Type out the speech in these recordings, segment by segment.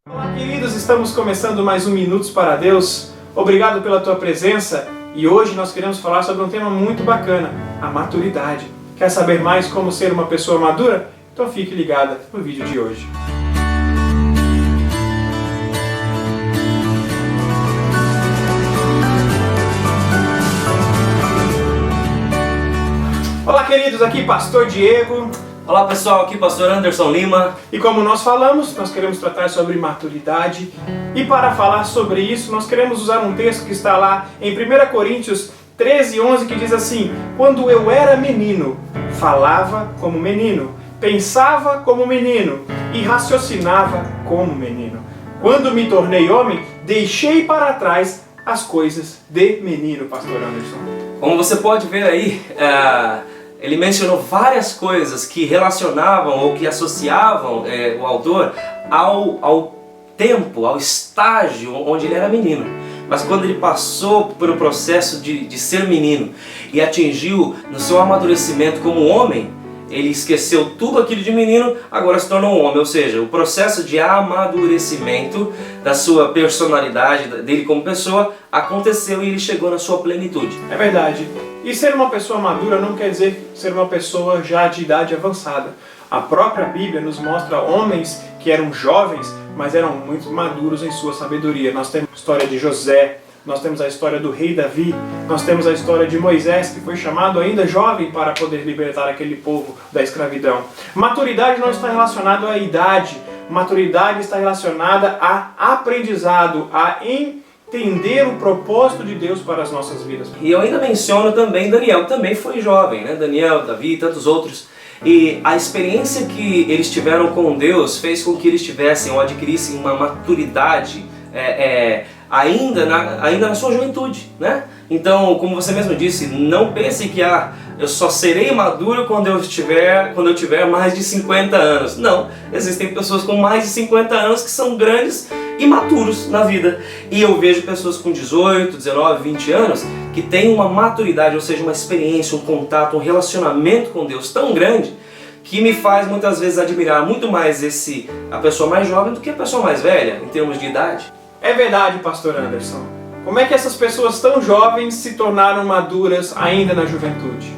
Olá, queridos, estamos começando mais um Minutos para Deus. Obrigado pela tua presença e hoje nós queremos falar sobre um tema muito bacana, a maturidade. Quer saber mais como ser uma pessoa madura? Então fique ligada no vídeo de hoje. Olá, queridos, aqui Pastor Diego. Olá pessoal, aqui Pastor Anderson Lima. E como nós falamos, nós queremos tratar sobre maturidade. E para falar sobre isso, nós queremos usar um texto que está lá em 1 Coríntios 13:11, que diz assim: quando eu era menino, falava como menino, pensava como menino e raciocinava como menino. Quando me tornei homem, deixei para trás as coisas de menino, Pastor Anderson. Como você pode ver aí, ele mencionou várias coisas que relacionavam ou que associavam o autor ao tempo, ao estágio onde ele era menino. Mas quando ele passou pelo processo de ser menino e atingiu no seu amadurecimento como homem, ele esqueceu tudo aquilo de menino, agora se tornou um homem. Ou seja, o processo de amadurecimento da sua personalidade, dele como pessoa, aconteceu e ele chegou na sua plenitude. É verdade. E ser uma pessoa madura não quer dizer ser uma pessoa já de idade avançada. A própria Bíblia nos mostra homens que eram jovens, mas eram muito maduros em sua sabedoria. Nós temos a história de José, nós temos a história do rei Davi, nós temos a história de Moisés, que foi chamado ainda jovem para poder libertar aquele povo da escravidão. Maturidade não está relacionada à idade, maturidade está relacionada a aprendizado, a entender o propósito de Deus para as nossas vidas. E eu ainda menciono também Daniel, que também foi jovem, né? Daniel, Davi e tantos outros. E a experiência que eles tiveram com Deus fez com que eles tivessem ou adquirissem uma maturidade ainda na sua juventude, né? Então, como você mesmo disse, não pense que eu só serei maduro quando eu tiver mais de 50 anos. Não, existem pessoas com mais de 50 anos que são grandes e maturos na vida. E eu vejo pessoas com 18, 19, 20 anos que têm uma maturidade, ou seja, uma experiência, um contato, um relacionamento com Deus tão grande que me faz muitas vezes admirar muito mais a pessoa mais jovem do que a pessoa mais velha, em termos de idade. É verdade, Pastor Anderson. Como é que essas pessoas tão jovens se tornaram maduras ainda na juventude?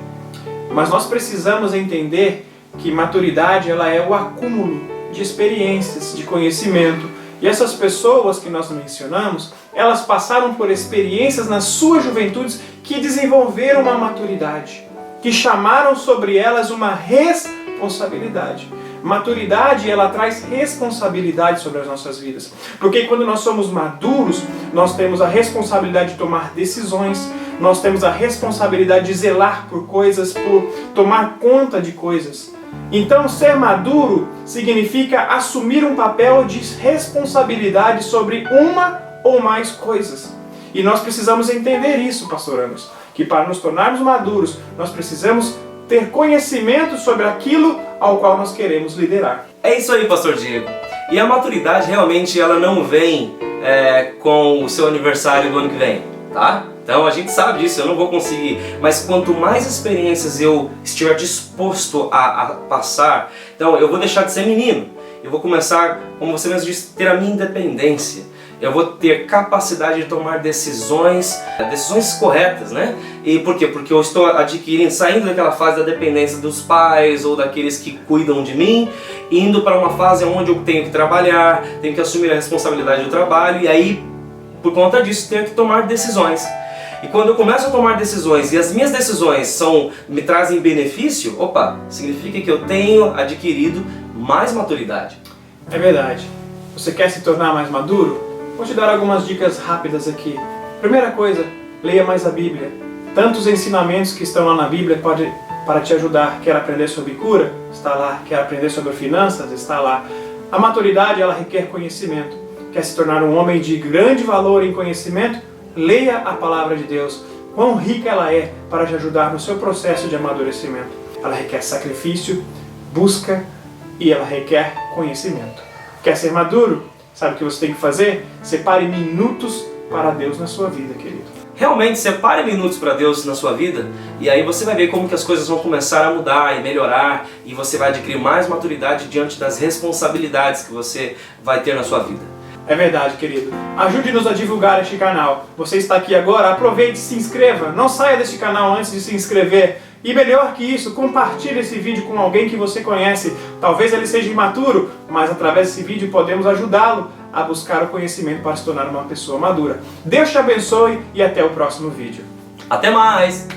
Mas nós precisamos entender que maturidade ela é o acúmulo de experiências, de conhecimento. E essas pessoas que nós mencionamos, elas passaram por experiências nas suas juventudes que desenvolveram uma maturidade, que chamaram sobre elas uma responsabilidade. Maturidade, ela traz responsabilidade sobre as nossas vidas. Porque quando nós somos maduros, nós temos a responsabilidade de tomar decisões, nós temos a responsabilidade de zelar por coisas, por tomar conta de coisas. Então, ser maduro significa assumir um papel de responsabilidade sobre uma ou mais coisas. E nós precisamos entender isso, Pastor Anderson, que para nos tornarmos maduros, nós precisamos ter conhecimento sobre aquilo ao qual nós queremos liderar. É isso aí, Pastor Diego. E a maturidade realmente ela não vem com o seu aniversário do ano que vem, tá? Então a gente sabe disso, eu não vou conseguir. Mas quanto mais experiências eu estiver disposto a passar, então eu vou deixar de ser menino. Eu vou começar, como você mesmo disse, ter a minha independência. Eu vou ter capacidade de tomar decisões corretas, né? E por quê? Porque eu estou saindo daquela fase da dependência dos pais ou daqueles que cuidam de mim, indo para uma fase onde eu tenho que trabalhar, tenho que assumir a responsabilidade do trabalho e aí, por conta disso, tenho que tomar decisões. E quando eu começo a tomar decisões e as minhas decisões me trazem benefício, significa que eu tenho adquirido mais maturidade. É verdade. Você quer se tornar mais maduro? Vou te dar algumas dicas rápidas aqui. Primeira coisa, leia mais a Bíblia. Tantos ensinamentos que estão lá na Bíblia para te ajudar. Quer aprender sobre cura? Está lá. Quer aprender sobre finanças? Está lá. A maturidade, ela requer conhecimento. Quer se tornar um homem de grande valor em conhecimento? Leia a Palavra de Deus. Quão rica ela é para te ajudar no seu processo de amadurecimento. Ela requer sacrifício, busca e ela requer conhecimento. Quer ser maduro? Sabe o que você tem que fazer? Separe minutos para Deus na sua vida, querido. Realmente, separe minutos para Deus na sua vida e aí você vai ver como que as coisas vão começar a mudar e melhorar e você vai adquirir mais maturidade diante das responsabilidades que você vai ter na sua vida. É verdade, querido. Ajude-nos a divulgar este canal. Você está aqui agora, aproveite e se inscreva. Não saia deste canal antes de se inscrever. E melhor que isso, compartilhe esse vídeo com alguém que você conhece. Talvez ele seja imaturo, mas através desse vídeo podemos ajudá-lo a buscar o conhecimento para se tornar uma pessoa madura. Deus te abençoe e até o próximo vídeo. Até mais!